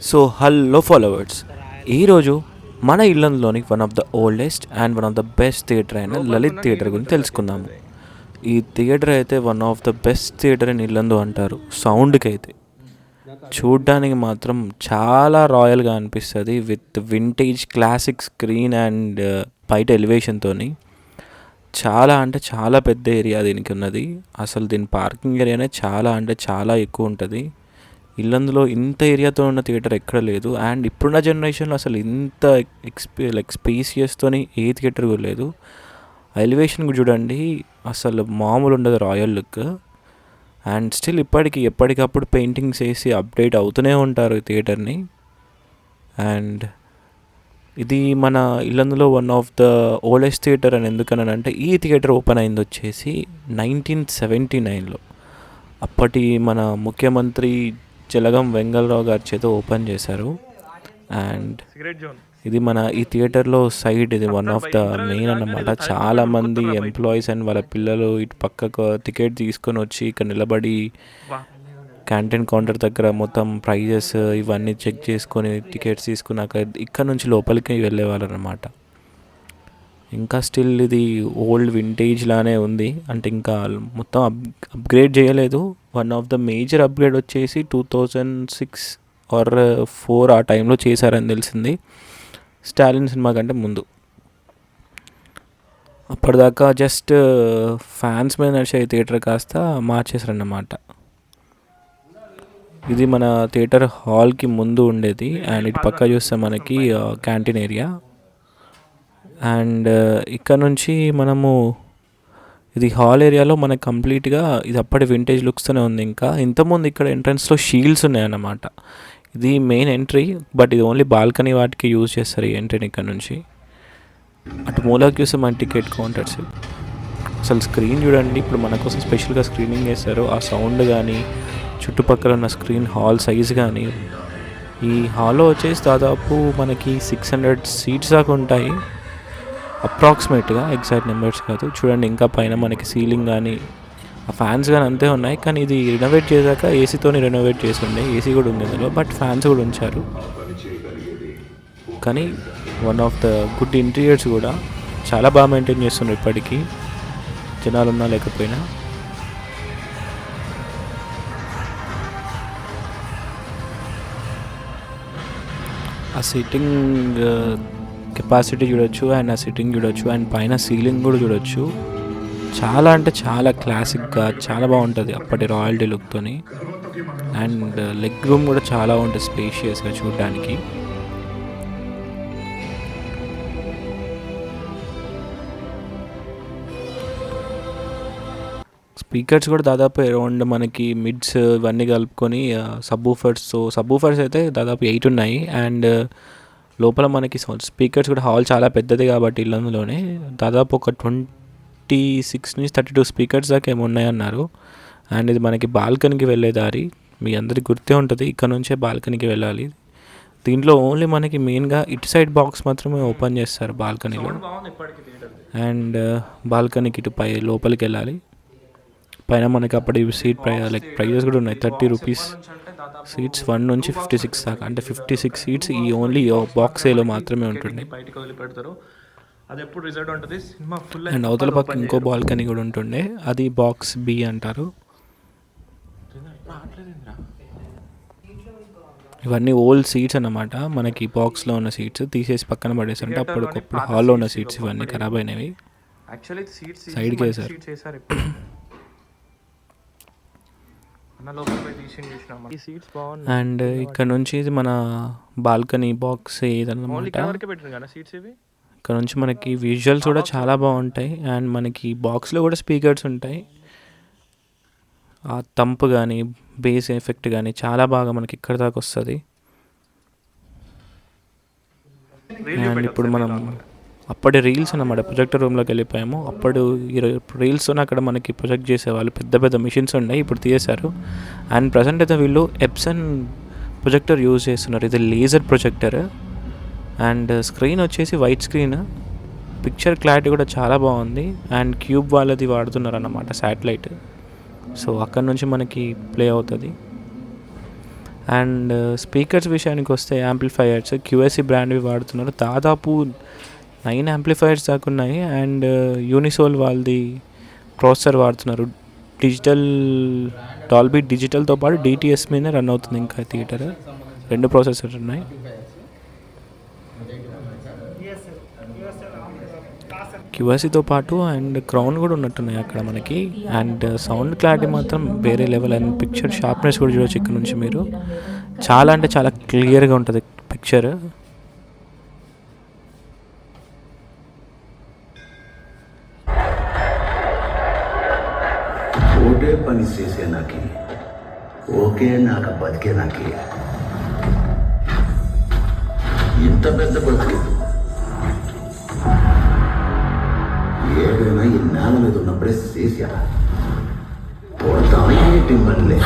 So hello followers, ఈరోజు మన ఇల్లందులోని one of the oldest and one of the best theatre అయిన Lalit theatre గురించి తెలుసుకుందాము. ఈ థియేటర్ అయితే one of the best theatre in Yellandu అంటారు. సౌండ్కి అయితే చూడ్డానికి మాత్రం చాలా రాయల్గా అనిపిస్తుంది, with vintage classic screen and బయట ఎలివేషన్తో. చాలా అంటే చాలా పెద్ద ఏరియా దీనికి ఉన్నది. అసలు దీని పార్కింగ్ ఏరియానే చాలా అంటే చాలా ఎక్కువ ఉంటుంది. ఇల్లందులో ఇంత ఏరియాతో ఉన్న థియేటర్ ఎక్కడ లేదు. అండ్ ఇప్పుడున్న జనరేషన్లో అసలు ఇంత స్పేసియస్తోని ఏ థియేటర్ కూడా లేదు. ఎలివేషన్ కూడా చూడండి, అసలు మామూలు ఉండదు, రాయల్ లుక్. అండ్ స్టిల్ ఇప్పటికి ఎప్పటికప్పుడు పెయింటింగ్స్ వేసి అప్డేట్ అవుతూనే ఉంటారు ఈ థియేటర్ని. అండ్ ఇది మన ఇల్లందులో one of the oldest theatre అని ఎందుకనంటే, ఈ థియేటర్ ఓపెన్ అయింది వచ్చేసి 1979లో. అప్పటి మన ముఖ్యమంత్రి జలగం వెంగళరావు గారి చేత ఓపెన్ చేశారు. అండ్ ఇది మన ఈ థియేటర్లో సైడ్, ఇది వన్ ఆఫ్ ద మెయిన్ అన్నమాట. చాలామంది ఎంప్లాయీస్ అండ్ వాళ్ళ పిల్లలు ఇటు పక్కకు టికెట్ తీసుకొని వచ్చి ఇక్కడ నిలబడి క్యాంటీన్ కౌంటర్ దగ్గర మొత్తం ప్రైజెస్ ఇవన్నీ చెక్ చేసుకొని టికెట్స్ తీసుకున్నాక ఇక్కడ నుంచి లోపలికి వెళ్ళేవాళ్ళు అన్నమాట. ఇంకా స్టిల్ ఇది ఓల్డ్ వింటేజ్ లానే ఉంది, అంటే ఇంకా మొత్తం అప్గ్రేడ్ చేయలేదు. One of the major upgrade వచ్చేసి 2006 ఆర్ 4 ఆ టైంలో చేశారని తెలిసింది, స్టాలిన్ సినిమా కంటే ముందు. అప్పటిదాకా జస్ట్ ఫ్యాన్స్ మీద నడిచే థియేటర్ కాస్త మార్చేశారన్నమాట. ఇది మన థియేటర్ హాల్కి ముందు ఉండేది. అండ్ ఇటు పక్క చూస్తే మనకి క్యాంటీన్ ఏరియా. అండ్ ఇక్కడ నుంచి మనము ఇది హాల్ ఏరియాలో మనకు కంప్లీట్గా ఇది అప్పటి వింటేజ్ లుక్స్తోనే ఉంది. ఇంకా ఇంతకుముందు ఇక్కడ ఎంట్రన్స్లో షీల్డ్స్ ఉన్నాయన్నమాట. ఇది మెయిన్ ఎంట్రీ, బట్ ఇది ఓన్లీ బాల్కనీ వాటికి యూజ్ చేస్తారు ఈ ఎంట్రీని. ఇక్కడ నుంచి అటు మూలకి చూస్తే మన టికెట్ కౌంటర్స్. అసలు స్క్రీన్ చూడండి, ఇప్పుడు మన కోసం స్పెషల్గా స్క్రీనింగ్ చేస్తారు. ఆ సౌండ్ కానీ, చుట్టుపక్కల ఉన్న స్క్రీన్ హాల్ సైజ్ కానీ. ఈ హాల్లో వచ్చేసి దాదాపు మనకి 600 సీట్స్ దాకా ఉంటాయి అప్రాక్సిమేట్గా, ఎగ్జాక్ట్ నెంబర్స్ కాదు. చూడండి ఇంకా పైన మనకి సీలింగ్ కానీ ఆ ఫ్యాన్స్ కానీ అంతే ఉన్నాయి. కానీ ఇది రెనోవేట్ చేశాక ఏసీతోని రెనోవేట్ చేసి ఉండే, ఏసీ కూడా ఉంది ఇందులో, బట్ ఫ్యాన్స్ కూడా ఉంచారు. కానీ one of the good interiors కూడా చాలా బాగా మెయింటైన్ చేస్తున్నారు ఇప్పటికీ, జనాలు ఉన్నా లేకపోయినా. ఆ సిట్టింగ్ కెపాసిటీ చూడొచ్చు, అండ్ ఆ సిట్టింగ్ చూడొచ్చు, అండ్ పైన సీలింగ్ కూడా చూడొచ్చు. చాలా అంటే చాలా క్లాసిక్గా చాలా బాగుంటుంది అప్పటి రాయల్టీ లుక్తోని. అండ్ లెగ్ రూమ్ కూడా చాలా ఉంటుంది స్పేషియస్గా చూడడానికి. స్పీకర్స్ కూడా దాదాపు అరౌండ్ మనకి మిడ్స్ ఇవన్నీ కలుపుకొని సబ్బూఫర్స్ అయితే దాదాపు 8 ఉన్నాయి. అండ్ లోపల మనకి స్పీకర్స్ కూడా హాల్ చాలా పెద్దది కాబట్టి ఇల్లందులోనే దాదాపు ఒక 26 నుంచి 32 స్పీకర్స్ దాకా ఏమి ఉన్నాయన్నారు. అండ్ ఇది మనకి బాల్కనీకి వెళ్ళే దారి, మీ అందరికి గుర్తే ఉంటుంది, ఇక్కడ నుంచే బాల్కనీకి వెళ్ళాలి. దీంట్లో ఓన్లీ మనకి మెయిన్గా ఇటు సైడ్ బాక్స్ మాత్రమే ఓపెన్ చేస్తారు బాల్కనీలో. అండ్ బాల్కనీకి ఇటు లోపలికి వెళ్ళాలి. పైన మనకి అప్పటి సీట్ ప్రైజెస్ కూడా ఉన్నాయి. 30 రూపీస్ సీట్స్ 1 నుంచి 56 దాకా, అంటే 56 సీట్స్ ఈ ఓన్లీ బాక్స్ ఏలో మాత్రమే ఉంటుంది. అండ్ అవతల పక్క ఇంకో బాల్కనీ కూడా ఉంటుండే, అది బాక్స్ బి అంటారు. ఇవన్నీ ఓల్డ్ సీట్స్ అన్నమాట. మనకి బాక్స్లో ఉన్న సీట్స్ తీసేసి పక్కన పడేసారంటే అప్పటికప్పుడు హాల్లో ఉన్న సీట్స్ ఇవన్నీ ఖరాబ్ అయినవి, సైడ్కి వేసారు. అండ్ ఇక్కడ నుంచి ఇది మన బాల్కనీ బాక్స్ ఏదన్నమాట. ఇక్కడ నుంచి మనకి విజువల్స్ కూడా చాలా బాగుంటాయి. అండ్ మనకి బాక్స్లో కూడా స్పీకర్స్ ఉంటాయి. ఆ తంపు కానీ బేస్ ఎఫెక్ట్ కానీ చాలా బాగా మనకి ఇక్కడ దాకా వస్తుంది. అండ్ ఇప్పుడు మనం అప్పటి రీల్స్ అన్నమాట ప్రొజెక్టర్ రూమ్లోకి వెళ్ళిపోయాము. అప్పుడు రీల్స్తో అక్కడ మనకి ప్రొజెక్ట్ చేసేవాళ్ళు, పెద్ద పెద్ద మిషన్స్ ఉన్నాయి, ఇప్పుడు తీసేశారు. అండ్ ప్రజెంట్ అయితే వీళ్ళు ఎప్సన్ ప్రొజెక్టర్ యూజ్ చేస్తున్నారు. ఇది లేజర్ ప్రొజెక్టర్. అండ్ స్క్రీన్ వచ్చేసి వైట్ స్క్రీన్, పిక్చర్ క్లారిటీ కూడా చాలా బాగుంది. అండ్ క్యూబ్ వాళ్ళది వాడుతున్నారు అన్నమాట, శాటిలైట్. సో అక్కడ నుంచి మనకి ప్లే అవుతుంది. అండ్ స్పీకర్స్ విషయానికి వస్తే యాంప్లిఫైయర్స్ క్యూఎస్సి బ్రాండ్వి వాడుతున్నారు. దాదాపు 9 యాంప్లిఫైయర్స్ దాకా ఉన్నాయి. అండ్ యూనిసోల్ వాళ్ళది ప్రాసెసర్ వాడుతున్నారు. డిజిటల్ డాల్బీ డిజిటల్తో పాటు డిటిఎస్ మీదనే రన్ అవుతుంది ఇంకా థియేటర్. 2 ప్రాసెసర్ ఉన్నాయి. క్యూఎస్సితో పాటు అండ్ క్రౌన్ కూడా ఉన్నట్టున్నాయి అక్కడ మనకి. అండ్ సౌండ్ క్లారిటీ మాత్రం వేరే లెవెల్. అండ్ పిక్చర్ షార్ప్నెస్ కూడా చూడవచ్చు ఇక్కడ నుంచి మీరు. చాలా అంటే చాలా క్లియర్గా ఉంటుంది పిక్చర్. ఒకటే పని చేసే నాకి ఓకే నాకు బతికే నాకి ఇంత పెద్ద బతుకు ఏదైనా ఈ నేల మీద ఉన్నప్పుడే చేసా పోతాం ఏంటి మళ్ళీ